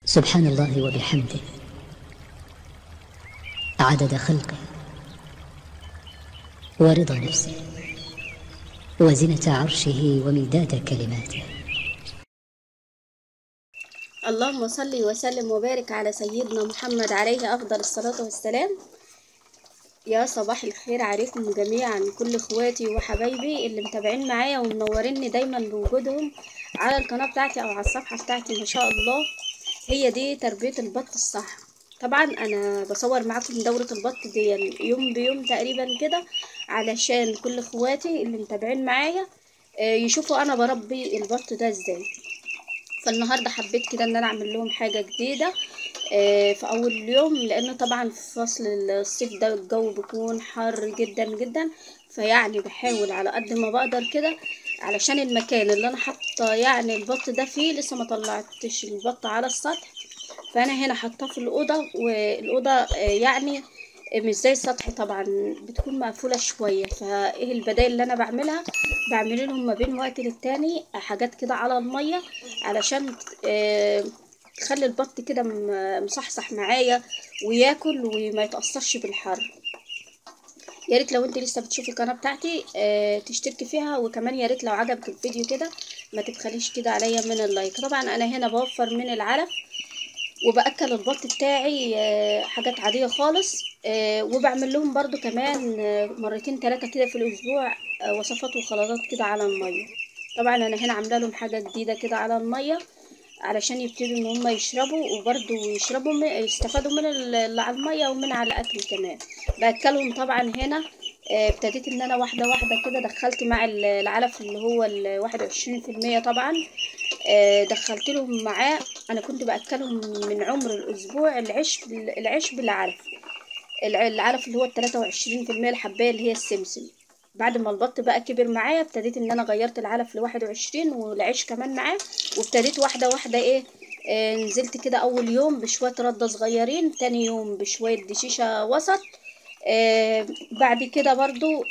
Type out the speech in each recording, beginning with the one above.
سبحان الله وبحمده عدد خلقه ورضا نفسه وزنة عرشه ومداد كلماته. اللهم صل وسلم وبارك على سيدنا محمد عليه أفضل الصلاة والسلام. يا صباح الخير عليكم جميعا، كل اخواتي وحبايبي اللي متابعين معايا ومنوريني دايما بوجودهم على القناة بتاعتي او على الصفحة بتاعتي. ما شاء الله، هي دي تربية البط الصح. طبعا انا بصور معاكم دورة البط دي يوم بيوم تقريبا كده، علشان كل اخواتي اللي متابعين معايا يشوفوا انا بربي البط ده ازاي. فالنهارده حبيت كده ان انا اعمل لهم حاجه جديده في اول اليوم، لان طبعا في فصل الصيف ده الجو بيكون حر جدا جدا. فيعني بحاول على قد ما بقدر كده، علشان المكان اللي انا حاطه يعني البط ده فيه لسه ما طلعتش البط على السطح. فانا هنا حاطاه في الاوضه، والاوضه يعني مش زي السطح طبعا، بتكون مقفوله شويه. فايه البدائل اللي انا بعملها؟ بعمل لهم ما بين وقت للتاني حاجات كده على الميه، علشان تخلي البط كده مصحصح معايا وياكل وما يتأثرش بالحر. يا ريت لو انت لسه بتشوفي القناه بتاعتي تشتركي فيها، وكمان يا ريت لو عجبك الفيديو كده ما تبخليش كده عليا من اللايك. طبعا انا هنا بوفر من العلف، وبأكل البط بتاعي حاجات عادية خالص، وبعمل لهم برضو كمان مرتين ثلاثة كده في الأسبوع وصفات وخلطات كده على المية. طبعا أنا هنا عاملة لهم حاجة جديدة كده على المية، علشان يبتدوا ان هم يشربوا، وبرضو يشربوا يستفادوا من اللي على المية ومن على الأكل كمان. بأكلهم طبعا هنا ابتديت ان انا واحدة واحدة كده دخلت مع العلف اللي هو 21% طبعا. دخلت لهم معاه. انا كنت باكلهم من عمر الاسبوع العيش بالعلف، العلف اللي هو 23% الحبايه اللي هي السمسم. بعد ما البط بقى كبر معايا ابتديت ان انا غيرت العلف ل21 والعيش كمان معاه، وابتديت واحده واحده ايه نزلت كده اول يوم بشويه رده صغيرين، تاني يوم بشويه دشيشه وسط، بعد كده برضو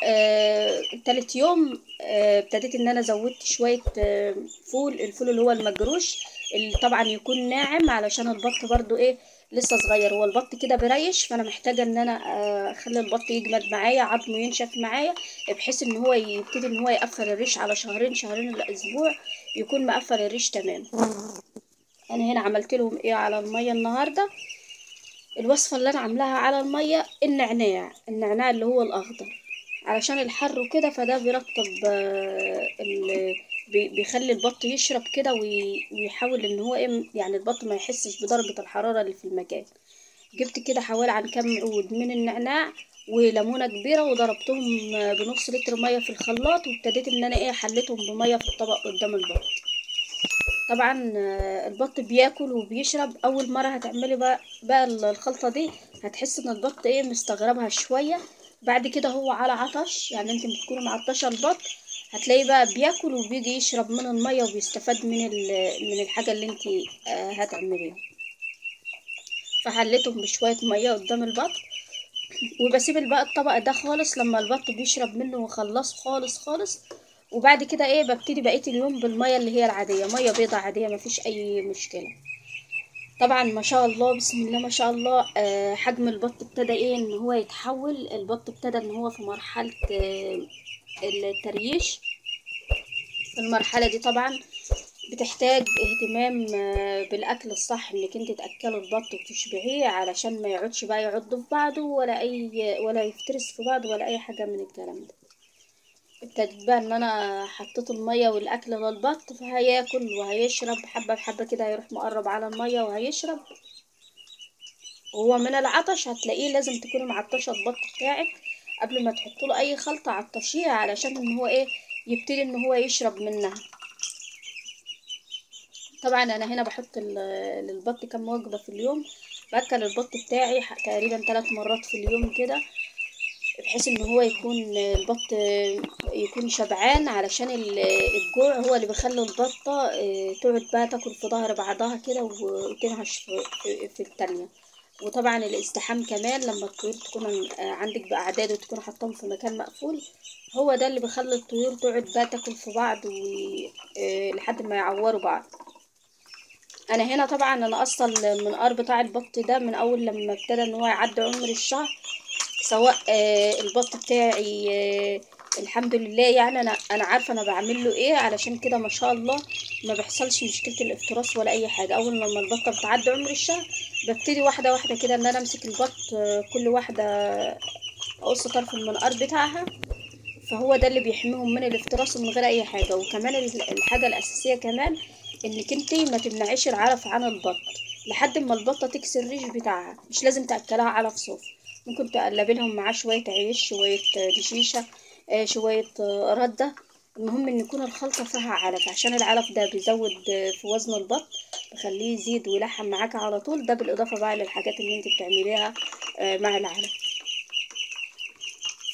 تالت يوم ابتديت ان انا زودت شوية الفول اللي هو المجروش، اللي طبعا يكون ناعم علشان البط برضو ايه لسه صغير. هو البط كده بريش، فانا محتاجة ان انا اخلي البط يجمد معايا، عظمه ينشف معايا، بحيث ان هو يبتدي ان هو يقفل الريش على شهرين الاسبوع يكون مقفل الريش تمام. انا هنا عملت لهم ايه على المية النهاردة. الوصفة اللي انا عاملاها على المية النعناع اللي هو الاخضر، علشان الحر وكده، فده بيرطب بيخلي البط يشرب كده ويحاول ان هو ايه يعني البط ما يحسش بدرجة الحرارة اللي في المكان. جبت كده حوالي عن كام عود من النعناع وليمونة كبيرة، وضربتهم بنص لتر مية في الخلاط، وابتديت ان انا ايه حليتهم بمية في الطبق قدام البط. طبعا البط بياكل وبيشرب. اول مره هتعملي بقى الخلطه دي هتحس ان البط ايه مستغربها شويه. بعد كده هو على عطش، يعني انت بتكوني معطشه البط هتلاقيه بقى بياكل وبيجي يشرب من الميه وبيستفاد من الحاجه اللي انت هتعمليها. فحليتهم بشويه ميه قدام البط، وبسيب بقى الطبق ده خالص لما البط بيشرب منه وخلصه خالص خالص. وبعد كده ايه ببتدي بقيه اليوم بالميه اللي هي العاديه، ميه بيضة عاديه مفيش اي مشكله. طبعا ما شاء الله بسم الله ما شاء الله حجم البط ابتدى ايه ان هو يتحول. البط ابتدى ان هو في مرحله التريش. في المرحله دي طبعا بتحتاج اهتمام بالاكل الصح، انك انت تاكله البط وتشبعيه علشان ما يقعدش بقى يعض في بعضه ولا يفترس في بعضه ولا اي حاجه من الكلام ده. ابتديت بقى ان انا حطيت الميه والاكل للبط، فهياكل وهيشرب حبه بحبه كده، هيروح مقرب على الميه وهيشرب. وهو من العطش هتلاقيه لازم تكوني معطشه البط بتاعك قبل ما تحطي له اي خلطه، عطشيه علشان ان هو ايه يبتدي ان هو يشرب منها. طبعا انا هنا بحط للبط كام وجبه في اليوم. باكل البط بتاعي تقريبا 3 مرات في اليوم كده، بحيث ان هو يكون البط يكون شبعان، علشان الجوع هو اللي بيخلي البطه تقعد بقى تاكل في ظهر بعضها كده وتنهش في التانية. وطبعا الازدحام كمان لما الطيور تكون عندك باعداد وتكون حاطاهم في مكان مقفول، هو ده اللي بيخلي الطيور تقعد بقى تاكل في بعض لحد ما يعوروا بعض. انا هنا طبعا انا اصلا المنقار بتاع البط ده من اول لما ابتدى ان هو يعدي عمر الشهر، سواء البط بتاعي الحمد لله يعني انا عارفه انا بعمل له ايه، علشان كده ما شاء الله ما بيحصلش مشكله الافتراس ولا اي حاجه. اول لما البطه بتعدي عمر الشهر ببتدي واحده واحده كده ان انا امسك البط، كل واحده اقص طرف المنقار بتاعها، فهو ده اللي بيحميهم من الافتراس ومن غير اي حاجه. وكمان الحاجه الاساسيه كمان انك انتي ما تمنعيش العلف عن البط لحد ما البطه تكسر الريش بتاعها. مش لازم تاكلها علف صوف، ممكن تقلبي لهم معاه شويه عيش، شويه دشيشه، شويه رده. المهم ان يكون الخلطه فيها علف، عشان العلف ده بيزود في وزن البط، بيخليه يزيد ويلحم معاك على طول. ده بالاضافه بقى للحاجات اللي انت بتعمليها مع العلف.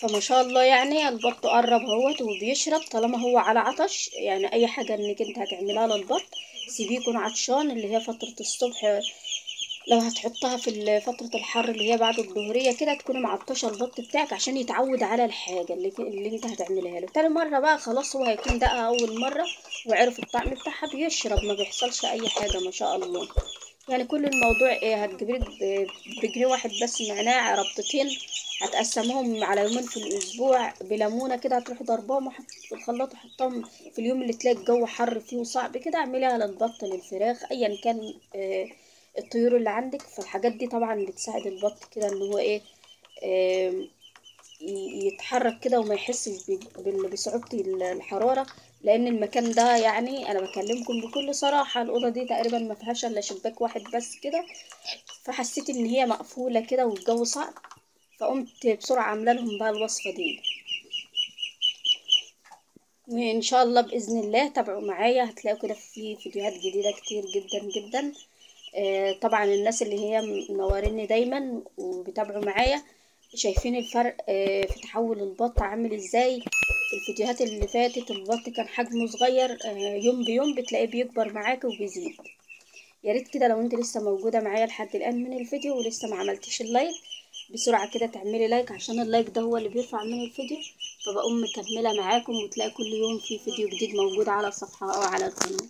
فما شاء الله يعني البط قرب اهوت وبيشرب. طالما هو على عطش يعني اي حاجه انك انت هتعملها للبط سيبيه يكون عطشان، اللي هي فتره الصبح. لو هتحطها في فتره الحر اللي هي بعد الظهريه كده، تكون معطشه البط بتاعك عشان يتعود على الحاجه اللي انت هتعملها له. تاني مره بقى خلاص هو هيكون دقها اول مره وعرف الطعم بتاعها، بيشرب ما بيحصلش اي حاجه ما شاء الله. يعني كل الموضوع ايه، هتجيبلك بجنيه واحد بس نعناع ربطتين، هتقسمهم على يومين في الاسبوع بليمونه كده، هتروحي ضربهم في الخلاط وحطهم في اليوم اللي تلاقي الجو حر فيه وصعب كده، اعمليها للبط للفراخ ايا كان الطيور اللي عندك. فالحاجات دي طبعا بتساعد البط كده ان هو ايه، آه، يتحرك كده وما يحسش بصعوبة الحرارة. لان المكان ده يعني انا بكلمكم بكل صراحة، الأوضة دي تقريبا ما فيهاش الا شباك واحد بس كده، فحسيت ان هي مقفولة كده والجو صعب، فقمت بسرعة عاملة لهم بقى الوصفة دي. وان شاء الله باذن الله تابعوا معايا، هتلاقوا كده في فيديوهات جديدة كتير جدا جدا. طبعا الناس اللي هي منوريني دايما وبيتابعوا معايا شايفين الفرق في تحول البط عامل ازاي. في الفيديوهات اللي فاتت البط كان حجمه صغير، يوم بيوم بتلاقيه بيكبر معاك وبيزيد. يا ريت كده لو انت لسه موجودة معايا لحد الآن من الفيديو ولسه ما عملتيش اللايك، بسرعة كده تعملي لايك، عشان اللايك ده هو اللي بيرفع من الفيديو، فبقوم مكملة معاكم وتلاقي كل يوم في فيديو جديد موجود على الصفحة أو على القناة.